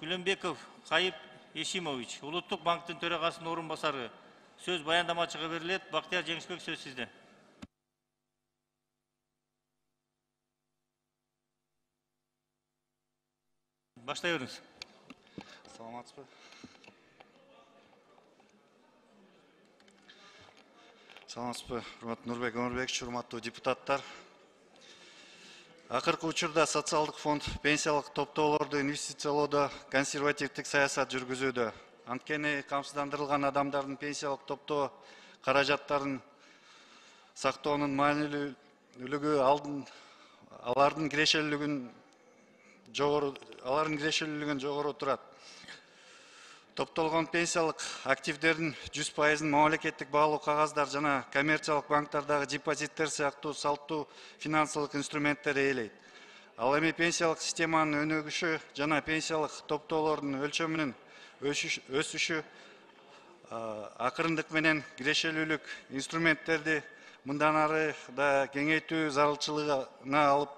Күлөнбеков Кайып Ешимович, Улуттук банктын төрагасынын орун басары. Сөз баяндамачыга берилет. Бактияр Жеңишбек, сөз сизде. Баштай бериңиз. Саламатсызбы? Саламатсызбы, урматтуу Нурбек Өмүрбекович, урматтуу депутаттар. Акыркы учурда социалдык фонд пенсиялык топтоолорду инвестициялоодо консервативдик саясат жүргүзүүдө. Анткени камсыздандырылган адамдардын пенсиялык топтоо каражаттарын сактоонун маанилүүлүгү алардын кирешелүүлүгүн жогору турат. Топтолгон пенсиялык активдердин 100%-ын мамлекеттик баалуу кагаздар жана коммерциялык банктардагы депозиттер сыяктуу салттуу финансылык инструменттер ээлейт. Ал эми пенсиялык системанын өнүгүшү жана пенсиялык топтоолордун өлчөмүнүн өсүшү акырындык менен кирешелүүлүк инструменттерди мындан ары да кеңейтүү зарылчылыгына алып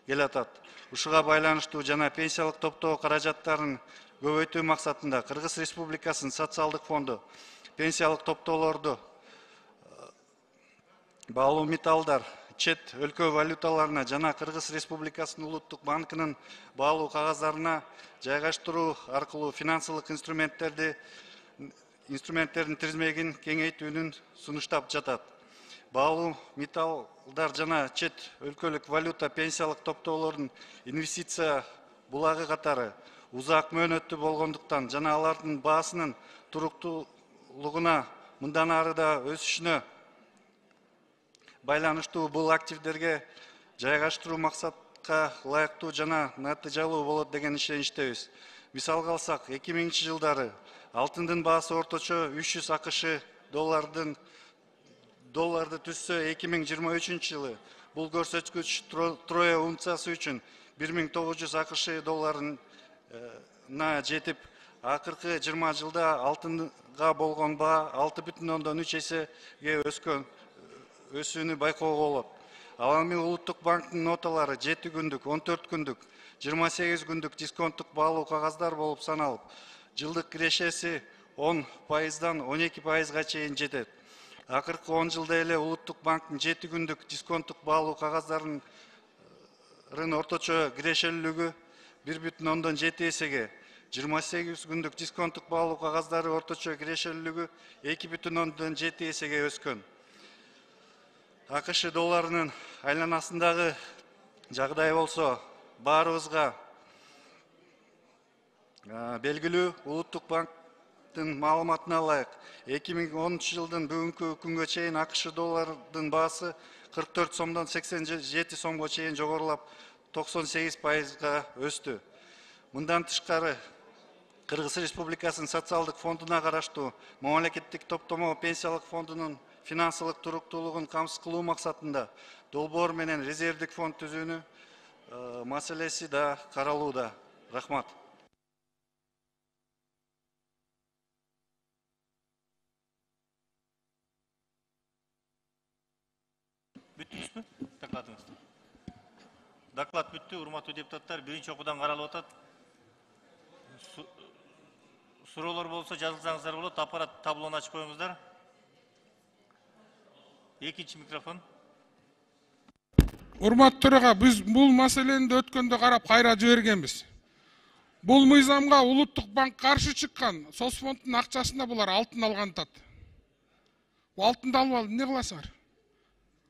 келатат. Ушуга байланыштуу жана пенсиялык топтоо каражаттарын көбөйтүү максатында Кыргыз Республикасынын социалдык фонду пенсиялык топтоолорду баалуу металлдар, чет өлкө валюталарына жана Кыргыз Республикасынын Улуттук банкынын баалуу кагаздарына жайгаштыруу аркылуу финансылык инструменттердин тизмегин кеңейтүүнүн сунуштап жатат. Баалуу металлдар жана чет өлкөлүк валюта пенсиялык топтоолордун инвестиция булагы катары узак мөөнөттүү болгондуктан жана алардын баасынын туруктуулугуна мындан ары да өсүшүнө байланыштуу бул активдерге жайгаштыруу максатка ылайыктуу жана натыйжалуу болот деген ишеничтебиз. Мисалга алсак, 2000-жылдары алтындын баасы орточо 300 АКШ долларды түзсө, 2023-жылы бул көрсөткүч трое унциясы үчүн 1900 АКШ долларына жетип, акыркы 20 жылда алтынга болгон баа 6,3 эсеге өсүүнү байкоого болот. Ал эми Улуттук банктын ноталары 7 күндүк, 14 күндүк, 28 күндүк дисконттук баалуу кагаздар болуп саналып, жылдык кирешеси 10%-дан 12%-га чейин жетет. Акыркы 10 жылда эле Улуттук банктын 7 күндүк дисконттук баалуу кагаздарын орточо кирешелүүлүгү 1,7 эсеге, 28 күндүк дисконттук баалуу кагаздары орточо кирешелүүлүгү 2,7 эсеге өскөн. АКШ долларынын айланасындагы жагдай болсо баарыбызга белгилүү. Улуттук банктын маалыматына ылайык 2010 жылдын бүгүнкү күнгө чейин АКШ доллардын баасы 44 сомдон 87 сомго чейин жогорулап 98%-га өстү. Мындан тышкары Кыргыз Республикасынын социалдык фондуна караштуу мамлекеттик топтомо пенсиялык фондунун финансылык туруктуулугун камсыз кылуу максатында долбоор менен резервдик фонд түзүүнү маселеси да каралууда. Рахмат. Бүттүңүзбү? Докладыңызды. Доклад бүттү, урматтуу депутаттар. Биринчи окуудан каралып атат. Суроолор болсо жазылсаңыздар болот. Аппарат таблону ачып коюңуздар. Экинчи микрофон. Урматтуу төрага, биз бул маселени өткөндө карап кайра жибергенбиз. Бул мыйзамга Улуттук банк каршы чыккан. Соцфонддун акчасында булар алтын алган атат. Бул алтынды алып алып эмне кыласыңар?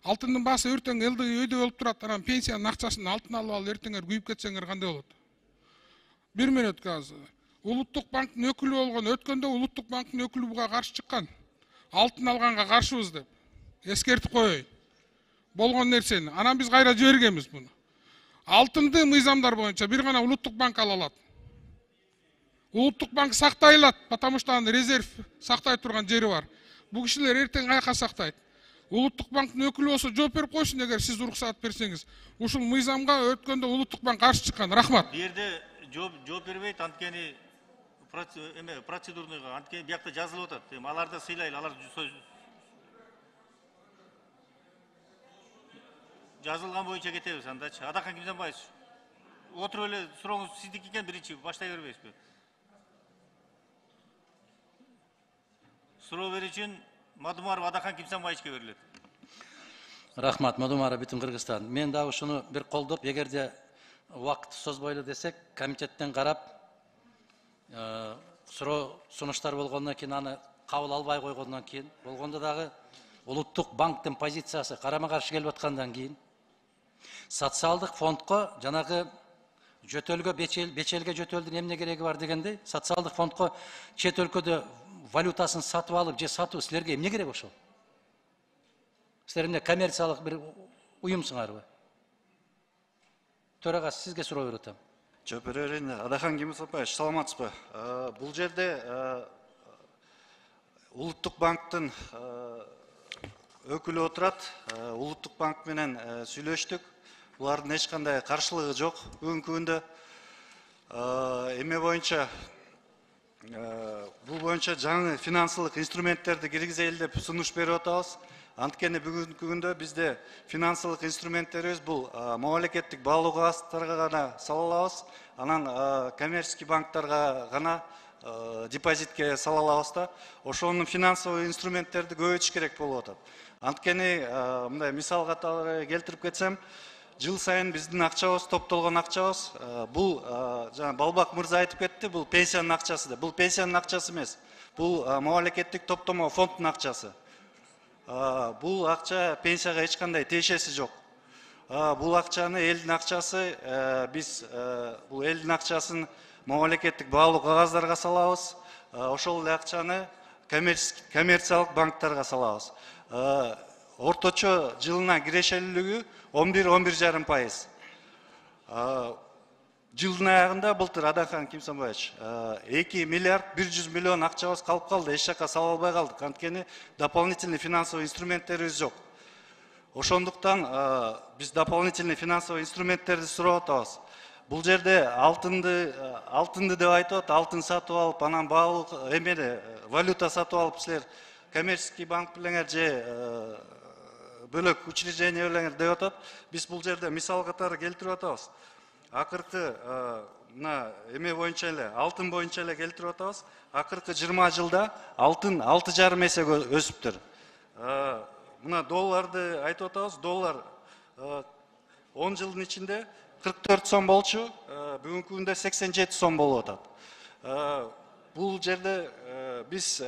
Алтындын баасы эртең өйдө болуп турат, анан пенсиянын акчасын алтын алып алып эртеңер күйүп кетсеңер кандай болот? Бир мүнөт азыр. Улуттук банктын өкүлү болгон, өткөндө Улуттук банктын өкүлү буга каршы чыккан. Алтын алганга каршыбыз деп. Эскертип коеюн. Болгон нерсени. Анан биз кайра жибергенбиз буну. Алтынды мыйзамдар боюнча бир гана Улуттук банк ала алат. Улуттук банк сактай алат, потому что анын резерв сактай турган жери бар. Бул кишилер эртең каяка сактайт? Улуттук банктын өкүлү болсо жооп берип койсун, эгер сиз уруксаат берсеңиз. Ушул мыйзамга өткөндө Улуттук банк каршы чыккан. Рахмат. Бу жерде жооп бербейт, анткени процедурныйга, анткени биякта жазылып атат. Аларды сыйлайлы, алар жазылган боюнча кетебиз андачы. Адакан Кимзанбаевич, отуруп эле сурооңуз сиздики экен, биринчи баштай бербейсизби? Суроо берүүчүн Мадумаров Адахан Кимсанбаевичке берилет. Рахмат, Мадумаров бүтүн Кыргызстан. Мен дагы ушуну бир колдоп, эгерде убакыт созбойлу десек, комитеттен карап, суроо сунуштар болгондон кийин аны кабыл албай койгондон кийин, болгондо дагы Улуттук банктын позициясы карама каршы келип аткандан кийин социалдык фондко жанагы жөтөлгө бечелге жөтөлдүн эмне кереги бар дегендей, социалдык фондко чет өлкөдө валютасын сатып алып же сатуу силерге эмне керек ошол? Силер эмне коммерциялык бир уюмсуңарбы? Төрага сизге суроо берип атам. Жооп бере берейин. Адахан Кимсанбаевич, саламатсызбы? Бул жерде Улуттук банктын өкүлү отурат. Улуттук банк менен сүйлөштүк. Булардын эч кандай каршылыгы жок. Бүгүнкү күндө эме боюнча бул боюнча жаңы финансылык инструменттерди киргизели деп сунуш берип атабыз. Анткени бүгүнкү күндө бизде финансылык инструменттерибиз бул мамлекеттик баалуу кагаздарга гана сала алабыз, анан коммерческий банктарга гана депозитке сала алабыз да. Ошонун финансовый инструменттерди көбөйтүш керек болуп атат. Анткени мындай мисал катары келтирип кетсем, жыл сайын биздин акчабыз, топтолгон акчабыз, бул жана Балбак мырза айтып кетти, бул пенсиянын акчасы деп. Бул пенсиянын акчасы эмес. Бул мамлекеттик топтомо фонддун акчасы. Бул акча пенсияга эч кандай тиешеси жок. Бул акчаны элдин акчасы, биз бул элдин акчасын мамлекеттик баалуу кагаздарга салабыз. Ошол эле акчаны коммерциялык банктарга салабыз. Орточо жылына кирешелүүлүгү 11-11,5%. Жылдын аягында былтыр Адахан Кимсанбаевич 2 миллиард 100 миллион акчабыз калып калды, эч жака сала албай калдык. Анткени дополнительный финансовый инструменттерибиз жок. Ошондуктан биз дополнительный финансовый инструменттерди сурап атабыз. Бул жерде алтынды деп айтып, алтын сатып алып, анан баалуу эмеде валюта сатып алып, силер коммерческий банк билеңер же бөлөк учреждение билеңер деп атат. Биз бул жерде мисал катары келтирип атабыз. Акыркы мына эме боюнча эле, алтын боюнча эле келтирип атабыз. Акыркы 20 жылда алтын 6,5 эсеге өсүптүр. Мына долларды айтып атабыз. Доллар 10 жылдын ичинде 44 сом болчу, бүгүнкү күндө 87 сом болуп атат. Бул жерде биз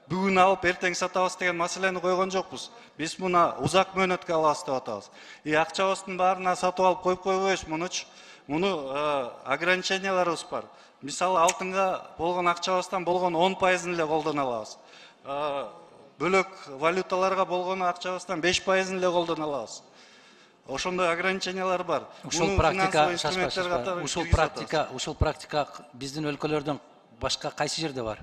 бүгүн алып эртең сатабыз деген маселени койгон жокпуз. Биз муну узак мөөнөткө алабыз деп атабыз. Акчабыздын баарына сатып алып коюп койбойбуз мунучу. Муну ограниченияларыбыз бар. Мисалы алтынга болгон акчабыздан болгон 10% эле колдоно алабыз. Бөлөк валюталарга болгон акчабыздан 5% эле колдоно алабыз. Ошондой ограничениялар бар. Ушул практика биздин өлкөлөрдөн башка кайсы жерде бар?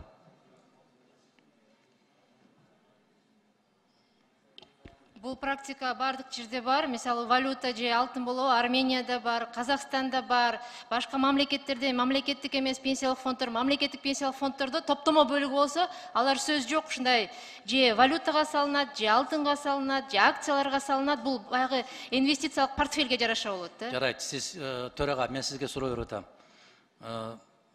Бул практика бардык жерде бар. Мисалы валюта же алтын болобу Арменияда бар, Казакстанда бар, башка мамлекеттерде мамлекеттик эмес пенсиялык фонддор, мамлекеттик пенсиялык фонддордо топтомо бөлүгү болсо, алар сөз жок, ушундай же валютага салынат, же алтынга салынат, же акцияларга салынат. Бул баягы инвестициялык портфелге жараша болот да. Жарайт, сиз төрага, мен сизге суроо берип атам.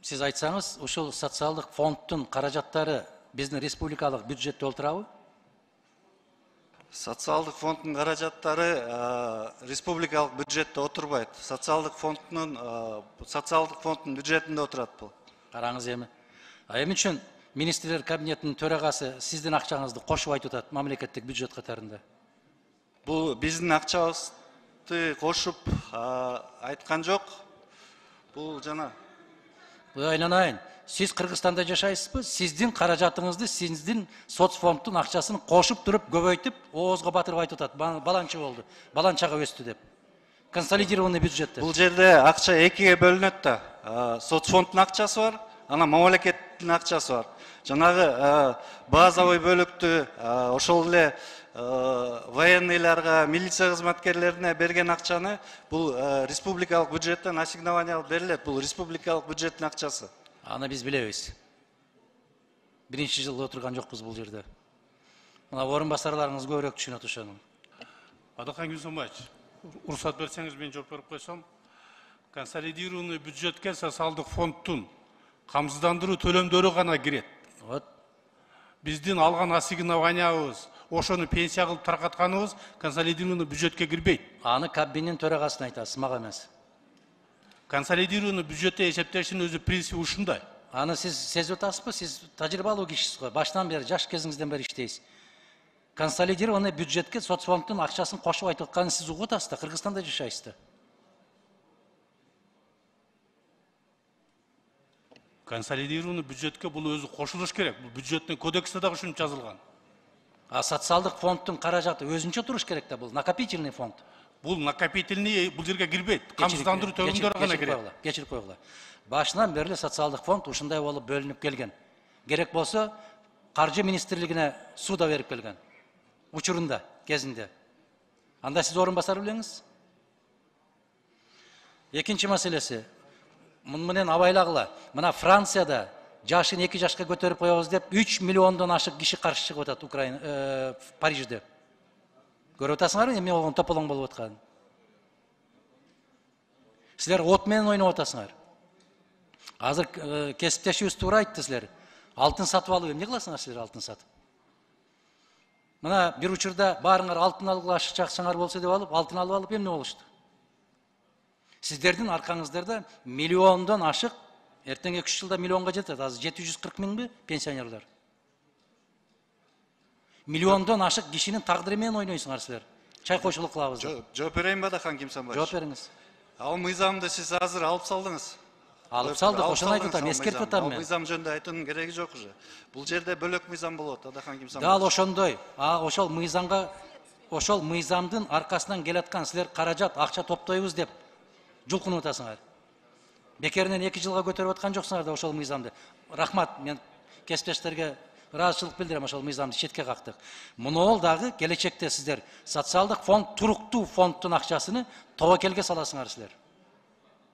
Сиз айтсаңыз, ушул социалдык фонддун каражаттары биздин республикалык бюджетте олтурабы? Социалдык фонддун каражаттары республикалык бюджетте отурбайт. Социалдык фонддун бюджетинде отурат бул. Караңыз эми. Эмне үчүн министрлер кабинетинин төрагасы сиздин акчаңызды кошуп айтып атат мамлекеттик бюджет катарында? Бул биздин акчабызды кошуп айткан жок. Бул жана Айланайын, сиз Кыргызстанда жашайсызбы? Сиздин каражатыңызды, сиздин соцфонддун акчасын кошуп туруп, көбөйтүп, оозго батырып айтып атат. Баланча болду, баланчага өстү деп. Консолидированный бюджетте. Бул жерде акча экиге бөлүнөт да. Соцфонддун акчасы бар, анан мамлекеттин акчасы бар. Жанагы базовый бөлүктү ошол эле военныйларга, милиция кызматкерлерине берген акчаны бул республикалык бюджеттен ассигнование берилет. Бул республикалык бюджеттин акчасы. Аны биз билебиз. Биринчи жылда отурган жокпуз бул жерде. Мына орун басарларыңыз көбүрөөк түшүнөт ошону. Адахан Кимсанбаевич, уруксат берсеңиз мен жооп берип койсом. Консолидированный бюджетке социалдык фонддун камсыздандыруу төлөмдөрү гана кирет. Вот. Биздин алган ассигнованиябыз, ошону пенсия кылып таркатканыбыз консолидированный бюджетке кирбейт. Аны кабиннин төрагасына айтасыз, мага эмес. Консолидированный бюджетте эсептештин өзү принципи ушундай. Аны сиз сезип атасызбы? Сиз тажрыйбалуу кишисиз го. Баштан бери, жаш кезиңизден бери иштейсиз. Консолидированный бюджетке соцфонддун акчасын кошуп айтып атканын сиз угуп атасыз да, Кыргызстанда жашайсыз да. Консолидированный бюджетке бул өзү кошулуш керек. Бул бюджеттин кодексте дагы ушинтип жазылган. А социалдык фонддун каражаты өзүнчө туруш керек да, бул накопительный фонд. Бул накопительный бул жерге кирбейт. Камсыздандыруу төлөмдөрү гана кирет. Кечирип койгула. Башынан бери социалдык фонд ушундай болуп бөлүнүп келген. Керек болсо, Каржы министрлигине суда берип келген. Учурунда, кезинде. Анда сиз орун басар билеңиз. Экинчи маселеси, муну менен абайлагыла. Мына Францияда жашын 2 жашка көтөрүп коебуз деп 3 миллиондон ашык киши каршы чыгып атат Украина, Парижде. Көрүп атасыңарбы эмне болгон тополоң болуп атканын? Силер от менен ойноп атасыңар. Азыр кесиптешибиз туура айтты силер. Алтын сатып алып, эмне кыласыңар силер алтын сатып? Мына бир учурда баарыңар алтын алгыла ашык акчаңар болсо деп алып, алтын алып алып эмне болушту? Сиздердин аркаңыздарда миллиондон ашык, эртеңки 3 жылда миллионго жетет. Азыр 740 миңби пенсионерлер? Миллиондон ашык кишинин тагдыры менен ойнойсуңар силер. Чай кошулук кылабыз. Жооп берейинби Адахан Кимсанбаевич? Жооп бериңиз. Ал мыйзамды сиз азыр алып салдыңыз. Алып салдык, ошону айтып атам, эскертип атам мен. Мыйзам жөнүндө айтуунун кереги жок уже. Бул жерде бөлөк мыйзам болот, Адахан Кимсанбаевич. Дал ошондой. Ошол мыйзамга, ошол мыйзамдын аркасынан келаткан силер каражат, акча топтойбуз деп жулкунуп атасыңар. Бекеринен 2 жылга көтөрүп аткан жоксуңар да ошол мыйзамды. Рахмат, мен кесиптештерге ыраазычылык билдирем, ошол мыйзамды четке кактык. Муну дагы келечекте сиздер социалдык фонд, туруктуу фонддун акчасыны тобокелге саласыңар силер.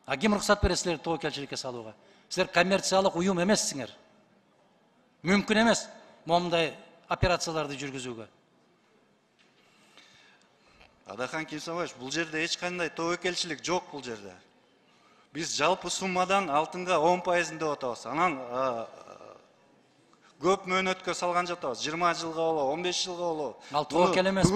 А ким уруксат берет силерди тобокелчиликке салууга? Силер коммерциялык уюм эмессиңер. Мүмкүн эмес момундай операцияларды жүргүзүүгө. Адахан Кимсанбаевич, бул жерде эч кандай тобокелчилик жок бул жерде. Биз жалпы суммадан алтынга 10% деп атабыз. Анан көп мөөнөткө салган жатабыз. 20 жылга болобу, 15 жылга болобу. Ал тобокел эмес.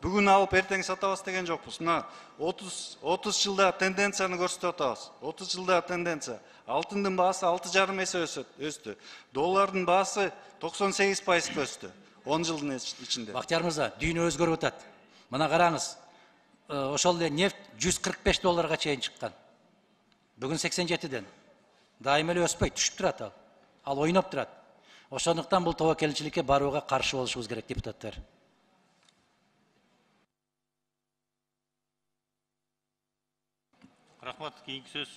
Бүгүн алып эртең сатабыз деген жокпуз. Мына 30 жылда тенденцияны көрсөтүп атабыз. 30 жылда тенденция. Алтындын баасы 6,5 эсе өстү. Доллардын баасы 98% өстү. 10 жылдын ичинде. Бактияр мырза, дүйнө өзгөрүп атат. Мына караңыз. Ошол эле нефть $145 чейин чыккан. Бүгүн 87ден. Дайым эле өспөйт, түшүп турат ал. Ал ойноп турат. Ошондуктан бул тобокелчиликке барууга каршы болушубуз керек, депутаттар. Рахмат, кийинки сөз